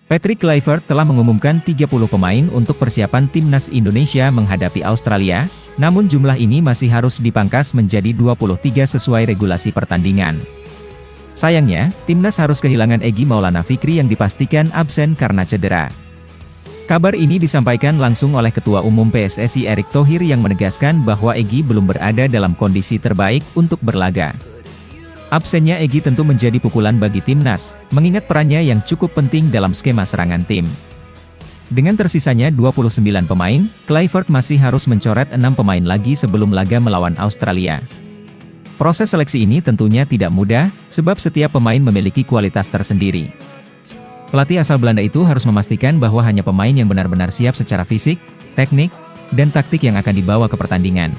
Patrick Kluivert telah mengumumkan 30 pemain untuk persiapan timnas Indonesia menghadapi Australia, namun jumlah ini masih harus dipangkas menjadi 23 sesuai regulasi pertandingan. Sayangnya, timnas harus kehilangan Egy Maulana Fikri yang dipastikan absen karena cedera. Kabar ini disampaikan langsung oleh Ketua Umum PSSI Erick Thohir yang menegaskan bahwa Egy belum berada dalam kondisi terbaik untuk berlaga. Absennya Egy tentu menjadi pukulan bagi timnas, mengingat perannya yang cukup penting dalam skema serangan tim. Dengan tersisanya 29 pemain, Kluivert masih harus mencoret 6 pemain lagi sebelum laga melawan Australia. Proses seleksi ini tentunya tidak mudah, sebab setiap pemain memiliki kualitas tersendiri. Pelatih asal Belanda itu harus memastikan bahwa hanya pemain yang benar-benar siap secara fisik, teknik, dan taktik yang akan dibawa ke pertandingan.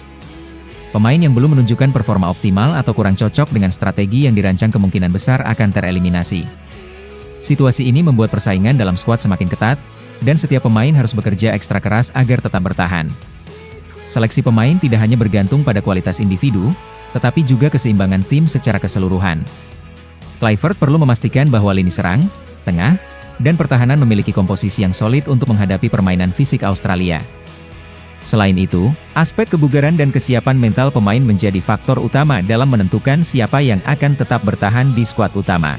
Pemain yang belum menunjukkan performa optimal atau kurang cocok dengan strategi yang dirancang kemungkinan besar akan tereliminasi. Situasi ini membuat persaingan dalam skuad semakin ketat, dan setiap pemain harus bekerja ekstra keras agar tetap bertahan. Seleksi pemain tidak hanya bergantung pada kualitas individu, tetapi juga keseimbangan tim secara keseluruhan. Kluivert perlu memastikan bahwa lini serang, tengah, dan pertahanan memiliki komposisi yang solid untuk menghadapi permainan fisik Australia. Selain itu, aspek kebugaran dan kesiapan mental pemain menjadi faktor utama dalam menentukan siapa yang akan tetap bertahan di skuad utama.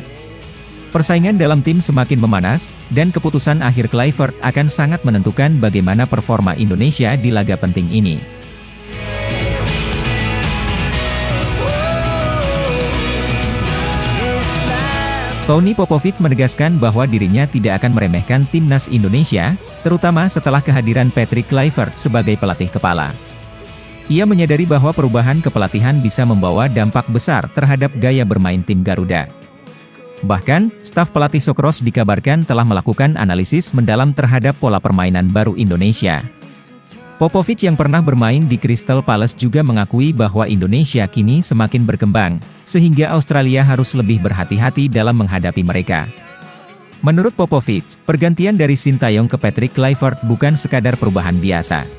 Persaingan dalam tim semakin memanas, dan keputusan akhir Kluivert akan sangat menentukan bagaimana performa Indonesia di laga penting ini. Tony Popovic menegaskan bahwa dirinya tidak akan meremehkan timnas Indonesia, terutama setelah kehadiran Patrick Kluivert sebagai pelatih kepala. Ia menyadari bahwa perubahan kepelatihan bisa membawa dampak besar terhadap gaya bermain tim Garuda. Bahkan, staf pelatih Sokros dikabarkan telah melakukan analisis mendalam terhadap pola permainan baru Indonesia. Popovic yang pernah bermain di Crystal Palace juga mengakui bahwa Indonesia kini semakin berkembang, sehingga Australia harus lebih berhati-hati dalam menghadapi mereka. Menurut Popovic, pergantian dari Sintayong ke Patrick Kluivert bukan sekadar perubahan biasa.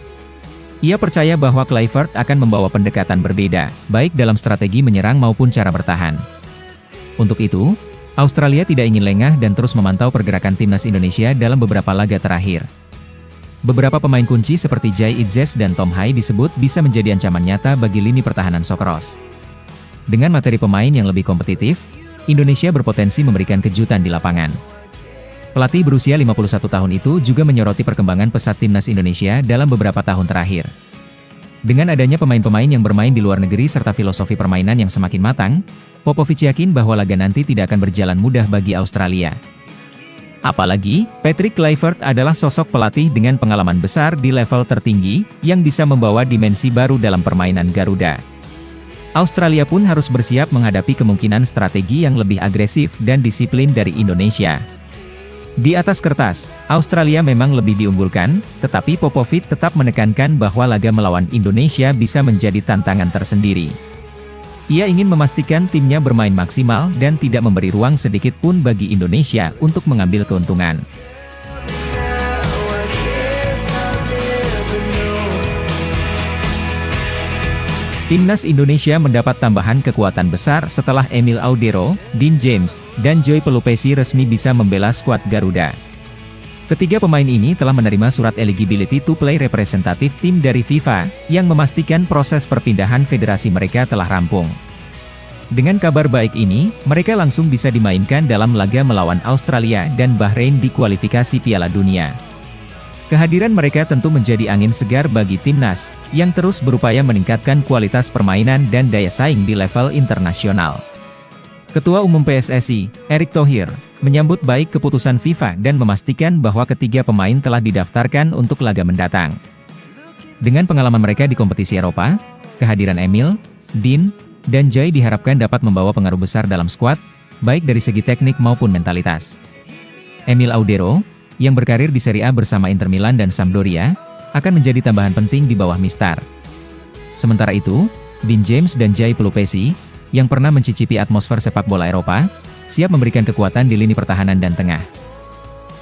Ia percaya bahwa Kluivert akan membawa pendekatan berbeda, baik dalam strategi menyerang maupun cara bertahan. Untuk itu, Australia tidak ingin lengah dan terus memantau pergerakan timnas Indonesia dalam beberapa laga terakhir. Beberapa pemain kunci seperti Jai Idzes dan Tom Hai disebut bisa menjadi ancaman nyata bagi lini pertahanan Sokros. Dengan materi pemain yang lebih kompetitif, Indonesia berpotensi memberikan kejutan di lapangan. Pelatih berusia 51 tahun itu juga menyoroti perkembangan pesat timnas Indonesia dalam beberapa tahun terakhir. Dengan adanya pemain-pemain yang bermain di luar negeri serta filosofi permainan yang semakin matang, Popovic yakin bahwa laga nanti tidak akan berjalan mudah bagi Australia. Apalagi, Patrick Kluivert adalah sosok pelatih dengan pengalaman besar di level tertinggi, yang bisa membawa dimensi baru dalam permainan Garuda. Australia pun harus bersiap menghadapi kemungkinan strategi yang lebih agresif dan disiplin dari Indonesia. Di atas kertas, Australia memang lebih diunggulkan, tetapi Popovic tetap menekankan bahwa laga melawan Indonesia bisa menjadi tantangan tersendiri. Ia ingin memastikan timnya bermain maksimal dan tidak memberi ruang sedikit pun bagi Indonesia untuk mengambil keuntungan. Timnas Indonesia mendapat tambahan kekuatan besar setelah Emil Audero, Dean James, dan Joy Pelupesi resmi bisa membela skuad Garuda. Ketiga pemain ini telah menerima surat eligibility to play representatif tim dari FIFA, yang memastikan proses perpindahan federasi mereka telah rampung. Dengan kabar baik ini, mereka langsung bisa dimainkan dalam laga melawan Australia dan Bahrain di kualifikasi Piala Dunia. Kehadiran mereka tentu menjadi angin segar bagi timnas, yang terus berupaya meningkatkan kualitas permainan dan daya saing di level internasional. Ketua Umum PSSI, Erick Thohir, menyambut baik keputusan FIFA dan memastikan bahwa ketiga pemain telah didaftarkan untuk laga mendatang. Dengan pengalaman mereka di kompetisi Eropa, kehadiran Emil, Dean, dan Jai diharapkan dapat membawa pengaruh besar dalam skuad, baik dari segi teknik maupun mentalitas. Emil Audero, yang berkarir di Serie A bersama Inter Milan dan Sampdoria, akan menjadi tambahan penting di bawah Mistar. Sementara itu, Dean James dan Jai Pelupesi, yang pernah mencicipi atmosfer sepak bola Eropa, siap memberikan kekuatan di lini pertahanan dan tengah.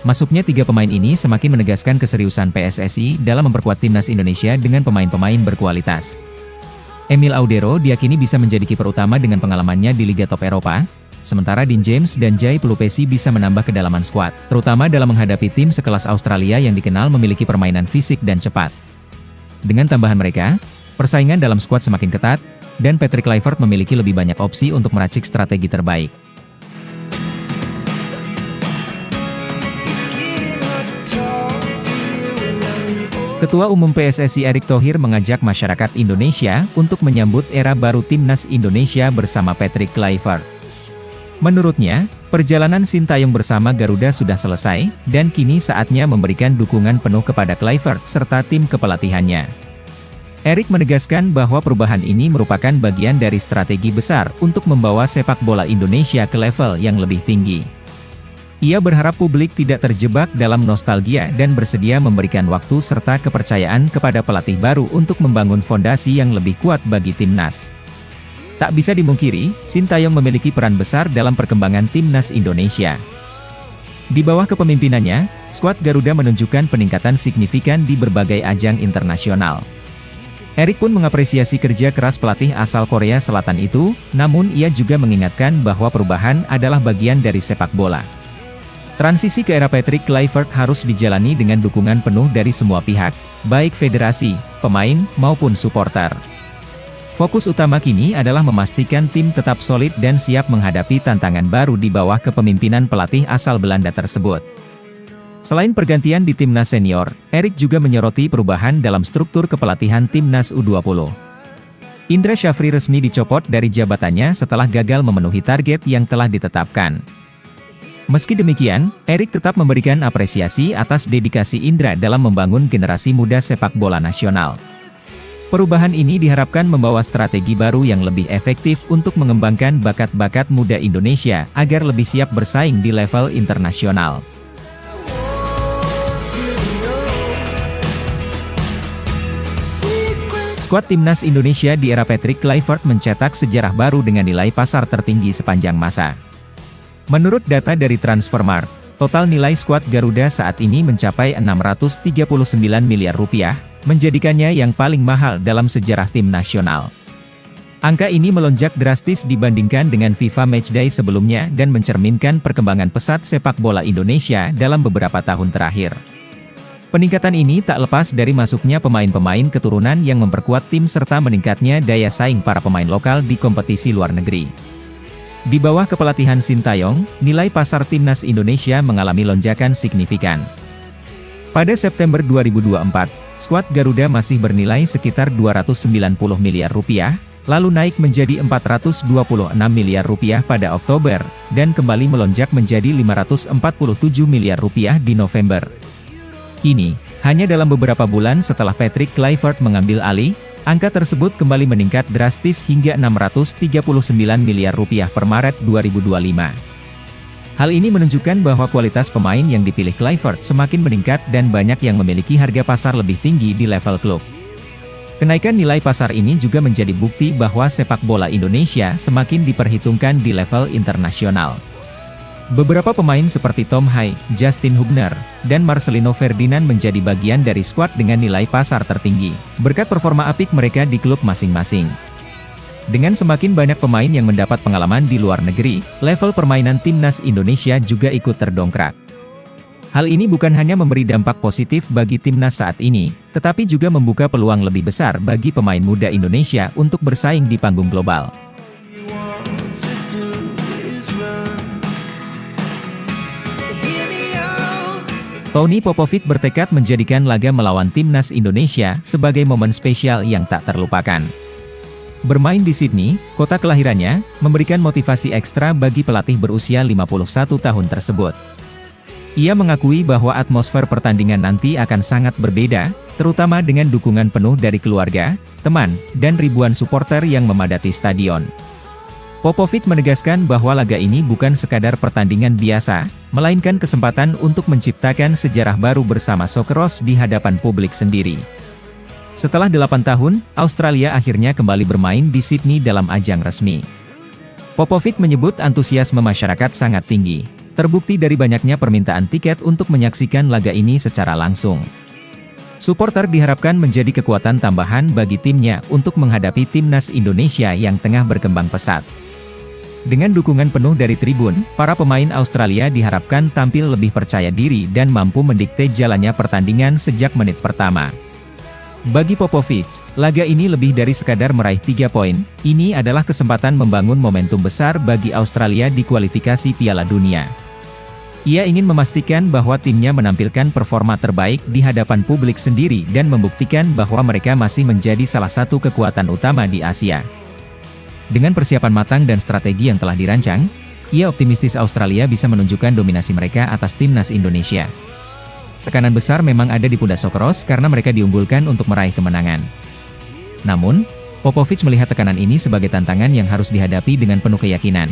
Masuknya tiga pemain ini semakin menegaskan keseriusan PSSI dalam memperkuat timnas Indonesia dengan pemain-pemain berkualitas. Emil Audero diyakini bisa menjadi kiper utama dengan pengalamannya di Liga Top Eropa, sementara Dean James dan Jai Pelupesi bisa menambah kedalaman skuad, terutama dalam menghadapi tim sekelas Australia yang dikenal memiliki permainan fisik dan cepat. Dengan tambahan mereka, persaingan dalam skuad semakin ketat, dan Patrick Kluivert memiliki lebih banyak opsi untuk meracik strategi terbaik. Ketua Umum PSSI Erick Thohir mengajak masyarakat Indonesia untuk menyambut era baru Timnas Indonesia bersama Patrick Kluivert. Menurutnya, perjalanan Sintayong bersama Garuda sudah selesai, dan kini saatnya memberikan dukungan penuh kepada Kluivert serta tim kepelatihannya. Erick menegaskan bahwa perubahan ini merupakan bagian dari strategi besar untuk membawa sepak bola Indonesia ke level yang lebih tinggi. Ia berharap publik tidak terjebak dalam nostalgia dan bersedia memberikan waktu serta kepercayaan kepada pelatih baru untuk membangun fondasi yang lebih kuat bagi timnas. Tak bisa dimungkiri, Sintayong memiliki peran besar dalam perkembangan timnas Indonesia. Di bawah kepemimpinannya, skuad Garuda menunjukkan peningkatan signifikan di berbagai ajang internasional. Erick pun mengapresiasi kerja keras pelatih asal Korea Selatan itu, namun ia juga mengingatkan bahwa perubahan adalah bagian dari sepak bola. Transisi ke era Patrick Kluivert harus dijalani dengan dukungan penuh dari semua pihak, baik federasi, pemain, maupun supporter. Fokus utama kini adalah memastikan tim tetap solid dan siap menghadapi tantangan baru di bawah kepemimpinan pelatih asal Belanda tersebut. Selain pergantian di timnas senior, Erick juga menyoroti perubahan dalam struktur kepelatihan timnas U20. Indra Syafri resmi dicopot dari jabatannya setelah gagal memenuhi target yang telah ditetapkan. Meski demikian, Erick tetap memberikan apresiasi atas dedikasi Indra dalam membangun generasi muda sepak bola nasional. Perubahan ini diharapkan membawa strategi baru yang lebih efektif untuk mengembangkan bakat-bakat muda Indonesia agar lebih siap bersaing di level internasional. Skuad timnas Indonesia di era Patrick Kluivert mencetak sejarah baru dengan nilai pasar tertinggi sepanjang masa. Menurut data dari Transfermarkt, total nilai skuad Garuda saat ini mencapai 639 miliar rupiah, menjadikannya yang paling mahal dalam sejarah tim nasional. Angka ini melonjak drastis dibandingkan dengan FIFA Matchday sebelumnya dan mencerminkan perkembangan pesat sepak bola Indonesia dalam beberapa tahun terakhir. Peningkatan ini tak lepas dari masuknya pemain-pemain keturunan yang memperkuat tim serta meningkatnya daya saing para pemain lokal di kompetisi luar negeri. Di bawah kepelatihan Sintayong, nilai pasar timnas Indonesia mengalami lonjakan signifikan. Pada September 2024, skuad Garuda masih bernilai sekitar 290 miliar rupiah, lalu naik menjadi 426 miliar rupiah pada Oktober, dan kembali melonjak menjadi 547 miliar rupiah di November. Kini, hanya dalam beberapa bulan setelah Patrick Kluivert mengambil alih, angka tersebut kembali meningkat drastis hingga 639 miliar rupiah per Maret 2025. Hal ini menunjukkan bahwa kualitas pemain yang dipilih Kluivert semakin meningkat dan banyak yang memiliki harga pasar lebih tinggi di level klub. Kenaikan nilai pasar ini juga menjadi bukti bahwa sepak bola Indonesia semakin diperhitungkan di level internasional. Beberapa pemain seperti Tom Hai, Justin Hubner, dan Marcelino Ferdinand menjadi bagian dari skuad dengan nilai pasar tertinggi, berkat performa apik mereka di klub masing-masing. Dengan semakin banyak pemain yang mendapat pengalaman di luar negeri, level permainan timnas Indonesia juga ikut terdongkrak. Hal ini bukan hanya memberi dampak positif bagi timnas saat ini, tetapi juga membuka peluang lebih besar bagi pemain muda Indonesia untuk bersaing di panggung global. Tony Popovic bertekad menjadikan laga melawan timnas Indonesia sebagai momen spesial yang tak terlupakan. Bermain di Sydney, kota kelahirannya, memberikan motivasi ekstra bagi pelatih berusia 51 tahun tersebut. Ia mengakui bahwa atmosfer pertandingan nanti akan sangat berbeda, terutama dengan dukungan penuh dari keluarga, teman, dan ribuan supporter yang memadati stadion. Popovic menegaskan bahwa laga ini bukan sekadar pertandingan biasa, melainkan kesempatan untuk menciptakan sejarah baru bersama Socceroos di hadapan publik sendiri. Setelah 8 tahun, Australia akhirnya kembali bermain di Sydney dalam ajang resmi. Popovic menyebut antusiasme masyarakat sangat tinggi, terbukti dari banyaknya permintaan tiket untuk menyaksikan laga ini secara langsung. Supporter diharapkan menjadi kekuatan tambahan bagi timnya untuk menghadapi timnas Indonesia yang tengah berkembang pesat. Dengan dukungan penuh dari tribun, para pemain Australia diharapkan tampil lebih percaya diri dan mampu mendikte jalannya pertandingan sejak menit pertama. Bagi Popovich, laga ini lebih dari sekadar meraih 3 poin, ini adalah kesempatan membangun momentum besar bagi Australia di kualifikasi Piala Dunia. Ia ingin memastikan bahwa timnya menampilkan performa terbaik di hadapan publik sendiri dan membuktikan bahwa mereka masih menjadi salah satu kekuatan utama di Asia. Dengan persiapan matang dan strategi yang telah dirancang, ia optimistis Australia bisa menunjukkan dominasi mereka atas timnas Indonesia. Tekanan besar memang ada di pundak Socceroos karena mereka diunggulkan untuk meraih kemenangan. Namun, Popovich melihat tekanan ini sebagai tantangan yang harus dihadapi dengan penuh keyakinan.